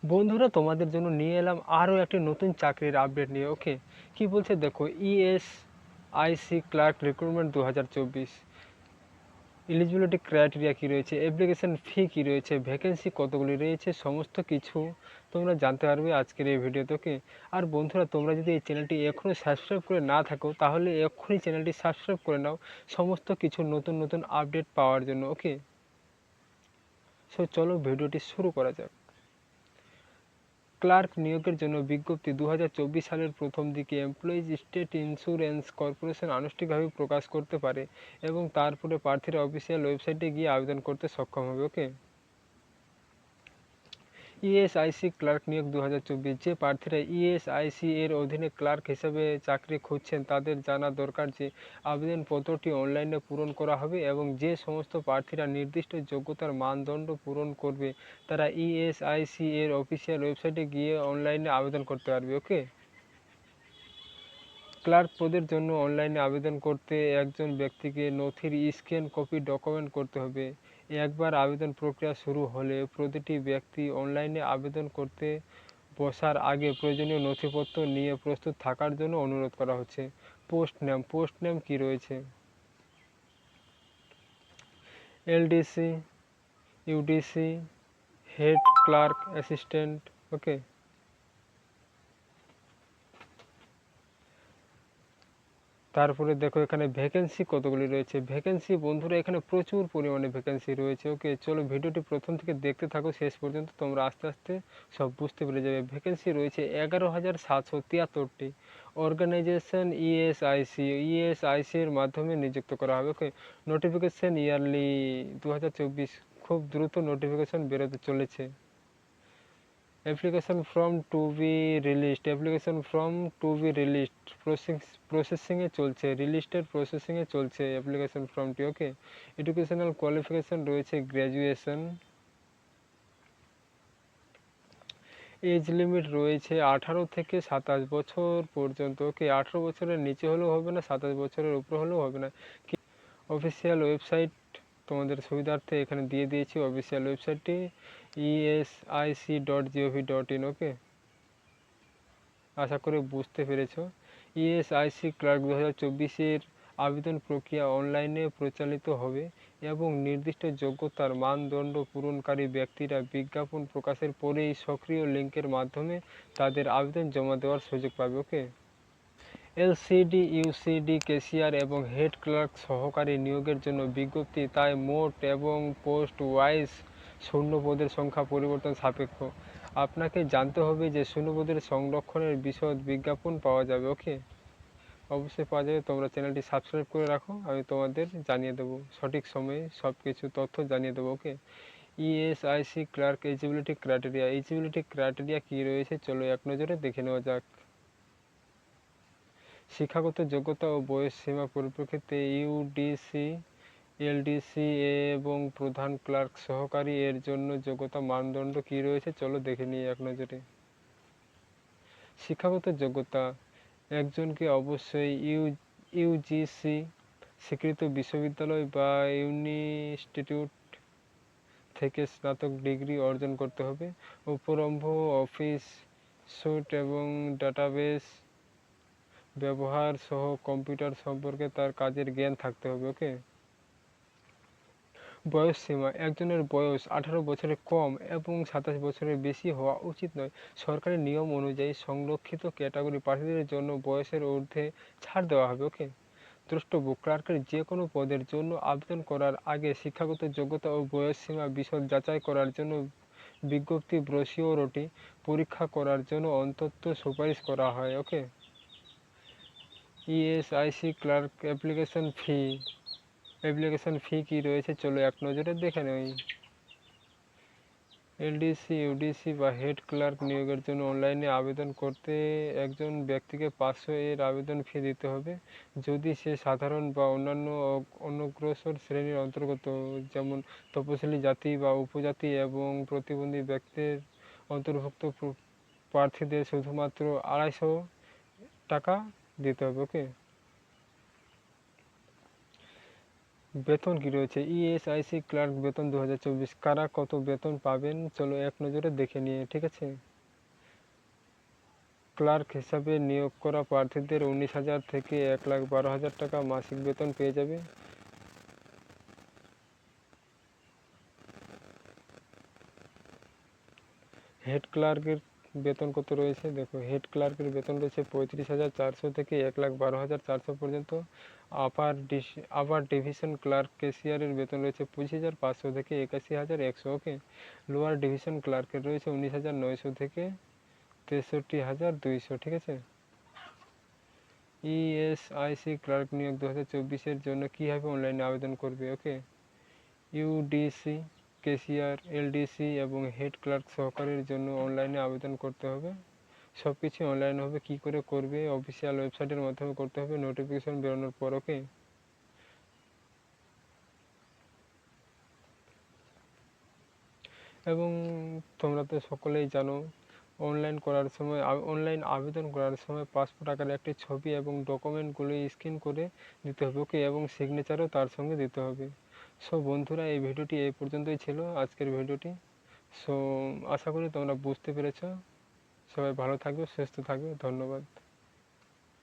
বন্ধুরা, তোমাদের জন্য নিয়ে এলাম আরও একটি নতুন চাকরির আপডেট নিয়ে। ওকে, কি বলছে দেখো, ESIC clerk recruitment 2024। Eligibility criteria কী রয়েছে, অ্যাপ্লিকেশন ফি কী রয়েছে, ভ্যাকেন্সি কতগুলি রয়েছে, সমস্ত কিছু তোমরা জানতে পারবে আজকের এই ভিডিওতে। ওকে, আর বন্ধুরা, তোমরা যদি এই চ্যানেলটি এখনও সাবস্ক্রাইব করে না থাকো তাহলে এক্ষুনি চ্যানেলটি সাবস্ক্রাইব করে নাও সমস্ত কিছু নতুন নতুন আপডেট পাওয়ার জন্য। ওকে, সো চলো ভিডিওটি শুরু করা যাক। ক্লার্ক নিয়োগের জন্য বিজ্ঞপ্তি 2024 সালের প্রথম দিকে এমপ্লয়িজ স্টেট ইন্স্যুরেন্স কর্পোরেশন আনুষ্ঠানিকভাবে প্রকাশ করতে পারে এবং তারপরে প্রার্থীরা অফিসিয়াল ওয়েবসাইটে গিয়ে আবেদন করতে সক্ষম হবে। ওকে, ইএসআইসি ক্লার্ক নিয়োগ 2024। যে প্রার্থীরা ইএসআইসি এর অধীনে ক্লার্ক হিসেবে চাকরি খুঁজছেন তাদের জানা দরকার যে আবেদনপত্রটি অনলাইনে পূরণ করা হবে এবং যে সমস্ত প্রার্থীরা নির্দিষ্ট যোগ্যতার মানদণ্ড পূরণ করবে তারা ইএসআইসি এর অফিসিয়াল ওয়েবসাইটে গিয়ে অনলাইনে আবেদন করতে পারবে। ওকে, ক্লার্ক পদের জন্য অনলাইনে আবেদন করতে একজন ব্যক্তিকে নথির স্ক্যান কপি ডকুমেন্ট করতে হবে। একবার আবেদন প্রক্রিয়া শুরু হলে প্রতিটি ব্যক্তি অনলাইনে আবেদন করতে বসার আগে প্রয়োজনীয় নথিপত্র নিয়ে প্রস্তুত থাকার জন্য অনুরোধ করা হচ্ছে। পোস্ট নেম কী রয়েছে, LDC, UDC, head clerk, assistant. Okay, তারপরে দেখো এখানে ভ্যাকেন্সি কতগুলি রয়েছে। ভ্যাকেন্সি বন্ধুরা এখানে প্রচুর পরিমাণে ভ্যাকেন্সি রয়েছে। ওকে, চলো ভিডিওটি প্রথম থেকে দেখতে থাকো শেষ পর্যন্ত, তোমরা আস্তে আস্তে সব বুঝতে পেরে যাবে। ভ্যাকেন্সি রয়েছে 11,773টি। অর্গানাইজেশন ইএসআইসি এর মাধ্যমে নিযুক্ত করা হবে। ওকে, নোটিফিকেশন ইয়ারলি 2024, খুব দ্রুত নোটিফিকেশন বেরোতে চলেছে। Application form to be released প্রসেসিংয়ে চলছে, প্রসেসিংয়ে চলছে অ্যাপ্লিকেশন ফর্মটি। ওকে, এডুকেশনাল কোয়ালিফিকেশন রয়েছে গ্র্যাজুয়েশন। এজ লিমিট রয়েছে 18 থেকে 27 বছর পর্যন্ত। ওকে, 18 বছরের নিচে হলেও হবে না, 27 বছরের উপরে হলেও হবে না। অফিসিয়াল ওয়েবসাইট তোমাদের সুবিধার্থে এখানে দিয়ে দিয়েছি অফিসিয়াল ওয়েবসাইটটি esi.gov.in। ওকে, আশা করি বুঝতে পেরেছ। ইএসআইসি ক্লার্ক 2024-এর আবেদন প্রক্রিয়া অনলাইনে পরিচালিত হবে এবং নির্দিষ্ট যোগ্যতার মানদণ্ড পূরণকারী ব্যক্তিরা বিজ্ঞাপন প্রকাশের পরেই সক্রিয় লিঙ্কের মাধ্যমে তাদের আবেদন জমা দেওয়ার সুযোগ পাবে। ওকে, এলসিডি, ইউসিডি, ক্যাশিয়ার এবং হেড ক্লার্ক সহকারী নিয়োগের জন্য বিজ্ঞপ্তি, তাই মোট এবং পোস্ট ওয়াইজ শূন্যপদের সংখ্যা পরিবর্তন সাপেক্ষ। আপনাকে জানতে হবে যে শূন্যপদের সংরক্ষণের বিশদ বিজ্ঞাপন পাওয়া যাবে। ওকে, অবশ্যই পাওয়া যাবে। তোমরা চ্যানেলটি সাবস্ক্রাইব করে রাখো, আমি তোমাদের জানিয়ে দেবো সঠিক সময়ে সব কিছু তথ্য জানিয়ে দেবো। ওকে, ইএসআইসি ক্লার্ক এলিজিবিলিটি ক্রাইটেরিয়া কী রয়েছে চলো এক নজরে দেখে নেওয়া যাক। শিক্ষাগত যোগ্যতা ও বয়স সীমা পরিপ্রেক্ষিতে ইউডিসি, এলডিসি এবং প্রধান ক্লার্ক সহকারী এর জন্য যোগ্যতা মানদণ্ড কী রয়েছে চলো দেখে নিই এক নজরে। শিক্ষাগত যোগ্যতা, একজনকে অবশ্যই ইউজিসি স্বীকৃত বিশ্ববিদ্যালয় বা ইনস্টিটিউট থেকে স্নাতক ডিগ্রি অর্জন করতে হবে। উপরম্ভ অফিস স্যুট এবং ডাটাবেস ব্যবহার সহ কম্পিউটার সম্পর্কে তার কাজের জ্ঞান থাকতে হবে। ওকে, বয়স সীমা, একজনের বয়স 18 বছরের কম এবং 27 বছরের বেশি হওয়া উচিত নয়। সরকারি নিয়ম অনুযায়ী সংরক্ষিত ক্যাটাগরি প্রার্থীদের জন্য বয়সের ঊর্ধ্বে ছাড় দেওয়া হবে। ওকে, দ্রষ্টব্য, ক্লার্কের যে কোনো পদের জন্য আবেদন করার আগে শিক্ষাগত যোগ্যতা ও বয়স সীমা বিশদ যাচাই করার জন্য বিজ্ঞপ্তি ব্রোশিওরটি পরীক্ষা করার জন্য অন্তত সুপারিশ করা হয়। ওকে, ইএসআইসি ক্লার্ক অ্যাপ্লিকেশন ফি কী রয়েছে চলো এক নজরে দেখে নেই। এলডিসি, ইউডিসি বা হেড ক্লার্ক নিয়োগের জন্য অনলাইনে আবেদন করতে একজন ব্যক্তিকে 500 এর আবেদন ফি দিতে হবে যদি সে সাধারণ বা অন্যান্য অনগ্রসর শ্রেণীর অন্তর্গত, যেমন তপশিলি জাতি বা উপজাতি এবং প্রতিবন্ধী ব্যক্তির অন্তর্ভুক্ত প্রার্থীদের শুধুমাত্র 250 টাকা দিতে হবে। ওকে, বেতন কি রয়েছে, ইএসআইসি ক্লার্ক বেতন 2024, কারা কত বেতন পাবেন চলো এক নজরে দেখে নিয়ে, ঠিক আছে। ক্লার্ক হিসাবে নিয়োগ করা প্রার্থীদের 19,000 থেকে 1,12,000 টাকা মাসিক বেতন পেয়ে যাবে। হেড ক্লার্কের বেতন কত রয়েছে দেখো, হেড ক্লার্কের বেতন রয়েছে 35,400 থেকে 1,12,400 পর্যন্ত। আপার ডিভিশন ক্লার্ক ক্যাশিয়ারের বেতন রয়েছে 25,500 থেকে 81,100। ওকে। লোয়ার ডিভিশন ক্লার্কের রয়েছে 19,900 থেকে 63,200, ঠিক আছে। ইএসআইসি ক্লার্ক নিয়োগ 2024-এর জন্য কীভাবে অনলাইনে আবেদন করবে। ওকে। ইউডিসি, ক্যাশিয়ার, এলডিসি এবং হেড ক্লার্ক সহকারীর জন্য অনলাইনে আবেদন করতে হবে। সব কিছু অনলাইন হবে, কী করে করবে, অফিসিয়াল ওয়েবসাইটের মাধ্যমে করতে হবে নোটিফিকেশন বেরোনোর পর। ওকে। এবং তোমরা তো সকলেই জানো অনলাইন আবেদন করার সময় পাসপোর্ট আকারে একটি ছবি এবং ডকুমেন্টগুলি স্ক্যান করে দিতে হবে। ওকে। এবং সিগনেচারও তার সঙ্গে দিতে হবে। সো বন্ধুরা, এই ভিডিওটি এই পর্যন্তই ছিল, আজকের ভিডিওটি। সো আশা করি তোমরা বুঝতে পেরেছ। সবাই ভালো থাকবে, সুস্থ থাকবে, ধন্যবাদ।